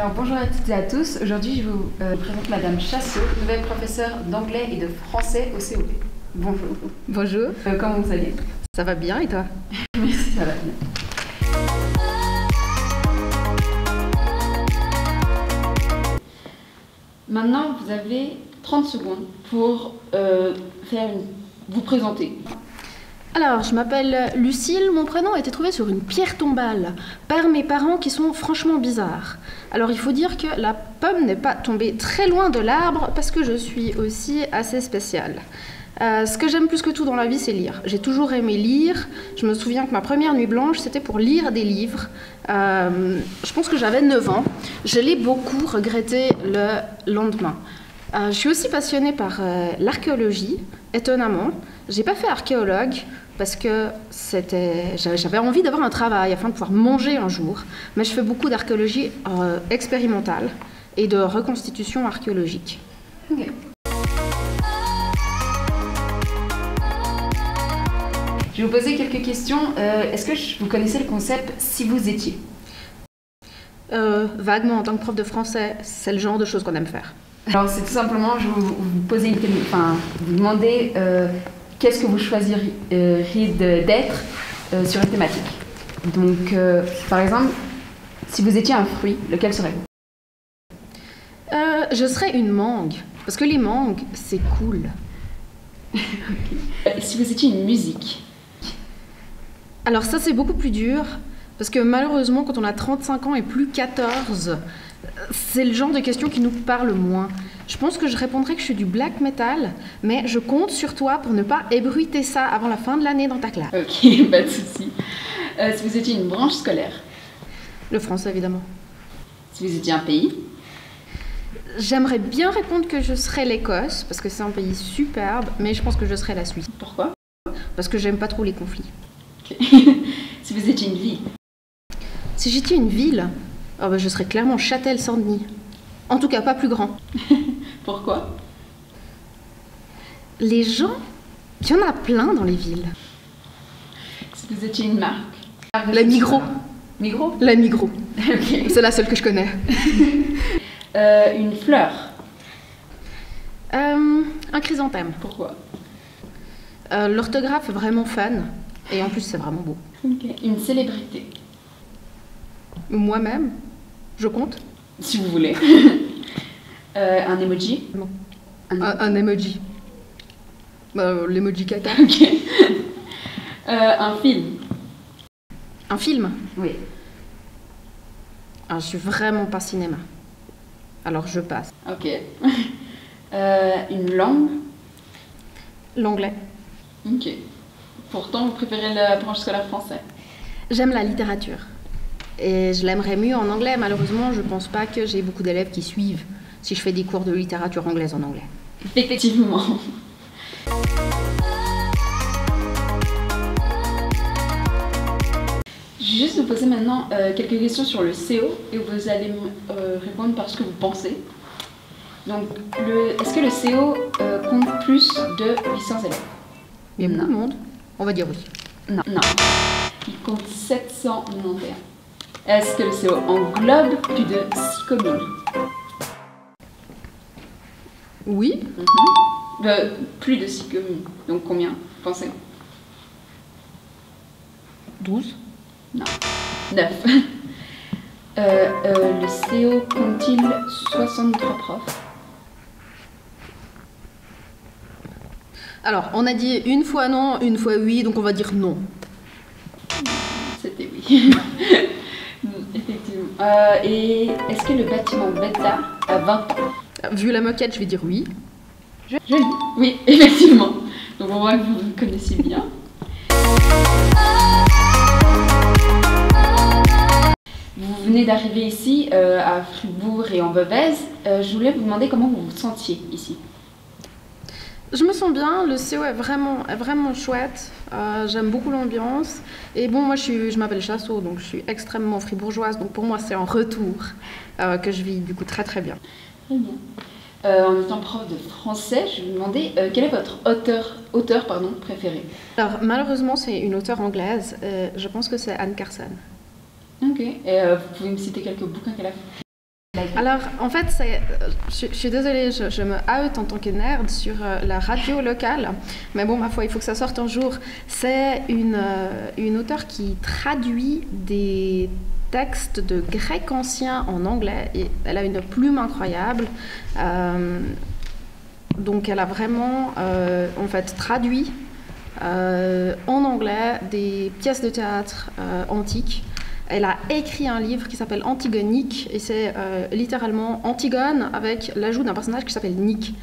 Alors bonjour à toutes et à tous, aujourd'hui je vous présente Madame Chassot, nouvelle professeure d'anglais et de français au COP. Bonjour. Bonjour. Comment vous allez? Ça va bien et toi? Merci, ça va bien. Maintenant vous avez 30 secondes pour vous présenter. Alors, je m'appelle Lucille, mon prénom a été trouvé sur une pierre tombale par mes parents qui sont franchement bizarres. Alors, il faut dire que la pomme n'est pas tombée très loin de l'arbre parce que je suis aussi assez spéciale. Ce que j'aime plus que tout dans la vie, c'est lire. J'ai toujours aimé lire. Je me souviens que ma première nuit blanche, c'était pour lire des livres. Je pense que j'avais 9 ans. Je l'ai beaucoup regretté le lendemain. Je suis aussi passionnée par l'archéologie, étonnamment. J'ai pas fait archéologue parce que j'avais envie d'avoir un travail afin de pouvoir manger un jour, mais je fais beaucoup d'archéologie expérimentale et de reconstitution archéologique. Okay. Je vais vous poser quelques questions. Est-ce que vous connaissez le concept « si vous étiez » Vaguement, en tant que prof de français, c'est le genre de choses qu'on aime faire. Alors c'est tout simplement, je vais vous poser vous demander qu'est-ce que vous choisiriez d'être sur une thématique. Donc par exemple, si vous étiez un fruit, lequel serait-vous? Je serais une mangue, parce que les mangues, c'est cool. Okay. Si vous étiez une musique? Alors ça c'est beaucoup plus dur, parce que malheureusement quand on a 35 ans et plus 14, c'est le genre de questions qui nous parle moins. Je pense que je répondrais que je suis du black metal, mais je compte sur toi pour ne pas ébruiter ça avant la fin de l'année dans ta classe. Ok, pas de souci. Si vous étiez une branche scolaire? Le français évidemment. Si vous étiez un pays? J'aimerais bien répondre que je serais l'Écosse, parce que c'est un pays superbe, mais je pense que je serais la Suisse. Pourquoi? Parce que j'aime pas trop les conflits. Okay. Si vous étiez une ville? Si j'étais une ville, je serais clairement Châtel-Saint-Denis. En tout cas, pas plus grand. Pourquoi? Les gens, il y en a plein dans les villes. Si vous étiez une marque? La Migros. Migros? La Migros. Okay. C'est la seule que je connais. Une fleur? Un chrysanthème. Pourquoi? L'orthographe est vraiment fun. Et en plus, c'est vraiment beau. Okay. Une célébrité? Moi-même, je compte. Si vous voulez. Un emoji? Non. Un emoji. L'emoji caca. Ok. Un film? Un film? Oui. Je suis vraiment pas cinéma. Alors je passe. Ok. Une langue? L'anglais. Ok. Pourtant, vous préférez la branche scolaire français? J'aime la littérature. Et je l'aimerais mieux en anglais. Malheureusement, je pense pas que j'ai beaucoup d'élèves qui suivent si je fais des cours de littérature anglaise en anglais. Effectivement. Je vais juste vous poser maintenant quelques questions sur le CO et vous allez me répondre par ce que vous pensez. Donc, est-ce que le CO compte plus de 800 élèves? Il y a beaucoup de monde. On va dire oui. Non. Non. Il compte 791. Est-ce que le CO englobe plus de 6 communes? Oui. Plus de 6 communes. Donc combien, pensez-vous? 12. Non. 9. Le CO compte-t-il 63 profs? Alors, on a dit une fois non, une fois oui, donc on va dire non. C'était oui. Effectivement. Et est-ce que le bâtiment Beta a 20 ans? Vu la moquette, je vais dire oui. Joli. Oui, effectivement. Donc on voit que vous le connaissez bien. Vous venez d'arriver ici à Fribourg et en Bevèze. Je voulais vous demander comment vous vous sentiez ici. Je me sens bien, le CO est vraiment chouette, j'aime beaucoup l'ambiance. Et bon, moi je m'appelle Chassot, donc je suis extrêmement fribourgeoise, donc pour moi c'est un retour que je vis du coup très bien. Très bien. En étant prof de français, je vais vous demander quel est votre auteur préféré? Alors malheureusement c'est une auteure anglaise, je pense que c'est Anne Carson. Ok, et vous pouvez me citer quelques bouquins qu'elle a fait? Alors, en fait, je suis désolée, je me out en tant que nerd sur la radio locale. Mais bon, ma foi, il faut que ça sorte un jour. C'est une auteure qui traduit des textes de grec ancien en anglais. Et elle a une plume incroyable. Donc, elle a vraiment, en fait, traduit en anglais des pièces de théâtre antiques. Elle a écrit un livre qui s'appelle Antigonique et c'est littéralement Antigone avec l'ajout d'un personnage qui s'appelle Nick.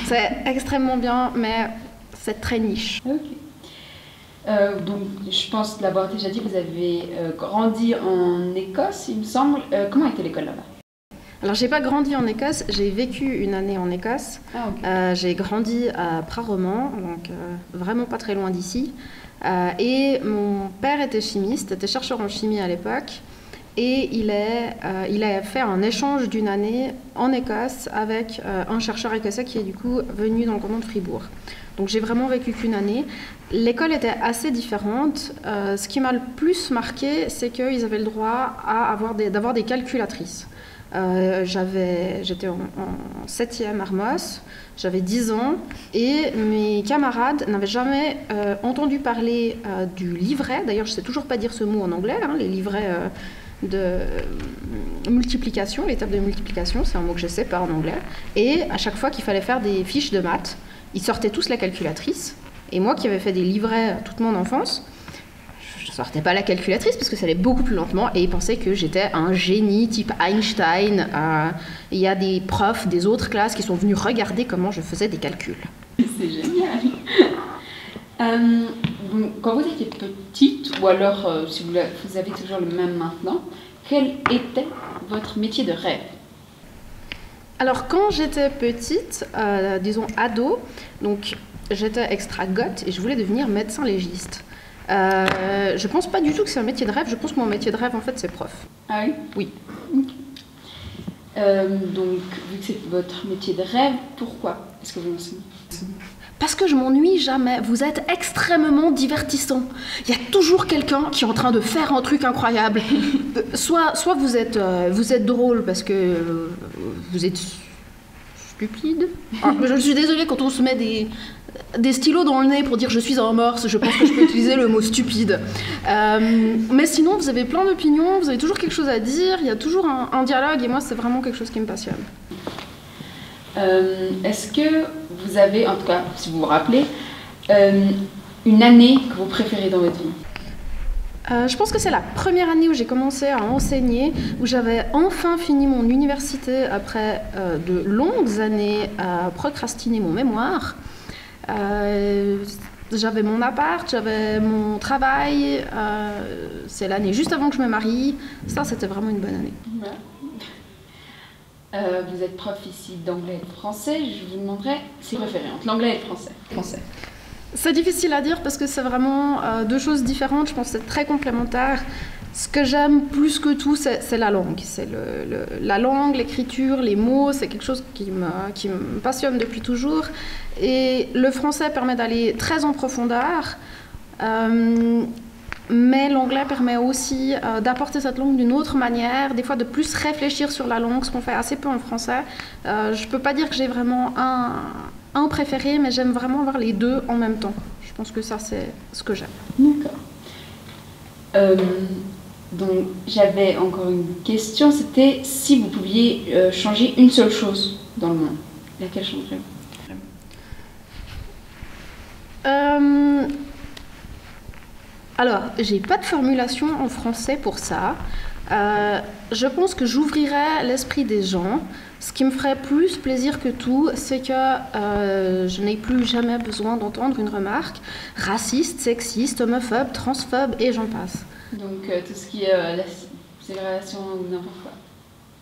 C'est extrêmement bien, mais c'est très niche. Ok. Donc, je pense l'avoir déjà dit, vous avez grandi en Écosse, il me semble. Comment était l'école là-bas? Alors, j'ai pas grandi en Écosse, j'ai vécu une année en Écosse. Ah, okay. J'ai grandi à Praromant, donc vraiment pas très loin d'ici. Et mon père était chimiste, était chercheur en chimie à l'époque, et il a fait un échange d'une année en Écosse avec un chercheur écossais qui est du coup venu dans le canton de Fribourg. Donc j'ai vraiment vécu qu'une année. L'école était assez différente. Ce qui m'a le plus marqué, c'est qu'ils avaient le droit d'avoir des calculatrices. J'étais en 7e Armos, j'avais 10 ans et mes camarades n'avaient jamais entendu parler du livret. D'ailleurs, je ne sais toujours pas dire ce mot en anglais, hein, les livrets de multiplication, les tables de multiplication, c'est un mot que je ne sais pas en anglais. Et à chaque fois qu'il fallait faire des fiches de maths, ils sortaient tous la calculatrice. Et moi qui avais fait des livrets toute mon enfance, je ne sortais pas la calculatrice parce que ça allait beaucoup plus lentement et ils pensaient que j'étais un génie type Einstein. Il y a des profs des autres classes qui sont venus regarder comment je faisais des calculs. C'est génial. Quand vous étiez petite, ou alors si vous avez toujours le même maintenant, quel était votre métier de rêve? Alors quand j'étais petite, disons ado, donc j'étais extra goth et je voulais devenir médecin légiste. Je pense pas du tout que c'est un métier de rêve, je pense que mon métier de rêve en fait c'est prof. Ah oui? Oui. Donc vu que c'est votre métier de rêve, pourquoi est-ce que vous enseignez? Parce que je m'ennuie jamais, vous êtes extrêmement divertissant. Il y a toujours quelqu'un qui est en train de faire un truc incroyable. Soit vous êtes drôle parce que vous êtes stupide. Je suis désolée, quand on se met des stylos dans le nez pour dire je suis un morse, je pense que je peux utiliser le mot stupide. Mais sinon, vous avez plein d'opinions, vous avez toujours quelque chose à dire, il y a toujours un dialogue et moi, c'est vraiment quelque chose qui me passionne. Est-ce que vous avez, en tout cas, si vous vous rappelez, une année que vous préférez dans votre vie? Je pense que c'est la première année où j'ai commencé à enseigner, où j'avais enfin fini mon université après de longues années à procrastiner mon mémoire. J'avais mon appart, j'avais mon travail, c'est l'année juste avant que je me marie. Ça, c'était vraiment une bonne année. Ouais. Vous êtes prof ici d'anglais et de français, je vous demanderais si vous préférez entre l'anglais et le français. C'est difficile à dire parce que c'est vraiment deux choses différentes, je pense que c'est très complémentaire. Ce que j'aime plus que tout, c'est la langue. C'est la langue, l'écriture, les mots, c'est quelque chose qui me passionne depuis toujours. Et le français permet d'aller très en profondeur. Mais l'anglais permet aussi d'apporter cette langue d'une autre manière, des fois de plus réfléchir sur la langue, ce qu'on fait assez peu en français. Je ne peux pas dire que j'ai vraiment un préféré, mais j'aime vraiment avoir les deux en même temps. Je pense que ça, c'est ce que j'aime. D'accord. Donc, j'avais encore une question, c'était si vous pouviez changer une seule chose dans le monde, laquelle changerait-vous? Alors, j'ai pas de formulation en français pour ça. Je pense que j'ouvrirais l'esprit des gens. Ce qui me ferait plus plaisir que tout, c'est que je n'ai plus jamais besoin d'entendre une remarque raciste, sexiste, homophobe, transphobe et j'en passe. Donc tout ce qui est la ségrégation ou n'importe quoi.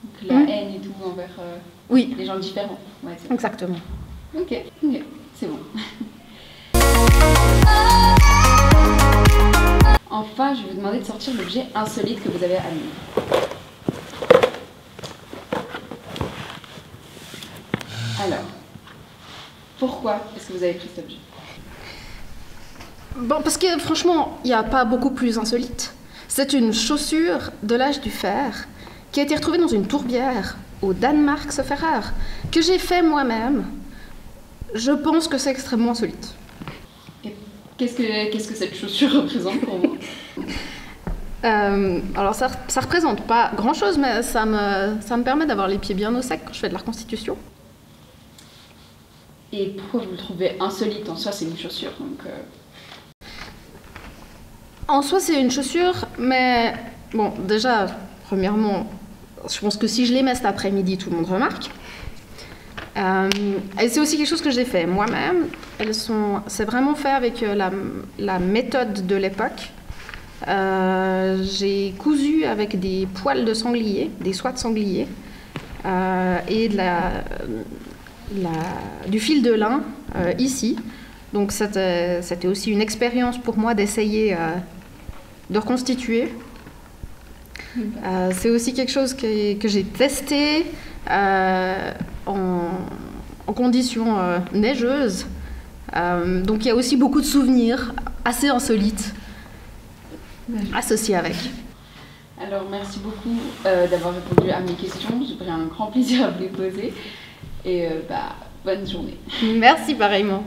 Donc la haine et tout envers oui. Les gens différents. Ouais, exactement. Ok, c'est bon. Enfin, je vais vous demander de sortir l'objet insolite que vous avez amené. Alors, pourquoi est-ce que vous avez pris cet objet? Bon, parce que franchement, il n'y a pas beaucoup plus insolite. C'est une chaussure de l'âge du fer qui a été retrouvée dans une tourbière au Danemark se fait rare, que j'ai fait moi-même. Je pense que c'est extrêmement insolite. Et qu'est-ce que cette chaussure représente pour vous? Alors ça représente pas grand-chose, mais ça me permet d'avoir les pieds bien au sec quand je fais de la reconstitution. Et pourquoi vous le trouvez insolite? En soi, c'est une chaussure, donc... En soi, c'est une chaussure, mais bon, déjà, premièrement, je pense que si je les mets cet après-midi, tout le monde remarque. Et c'est aussi quelque chose que j'ai fait moi-même. C'est vraiment fait avec la méthode de l'époque. J'ai cousu avec des poils de sanglier, des soies de sanglier, et du fil de lin ici. Donc c'était aussi une expérience pour moi d'essayer de reconstituer. C'est aussi quelque chose que j'ai testé en conditions neigeuses. Donc il y a aussi beaucoup de souvenirs assez insolites associés avec. Alors merci beaucoup d'avoir répondu à mes questions. J'ai pris un grand plaisir à vous les poser. Et bonne journée. Merci pareillement.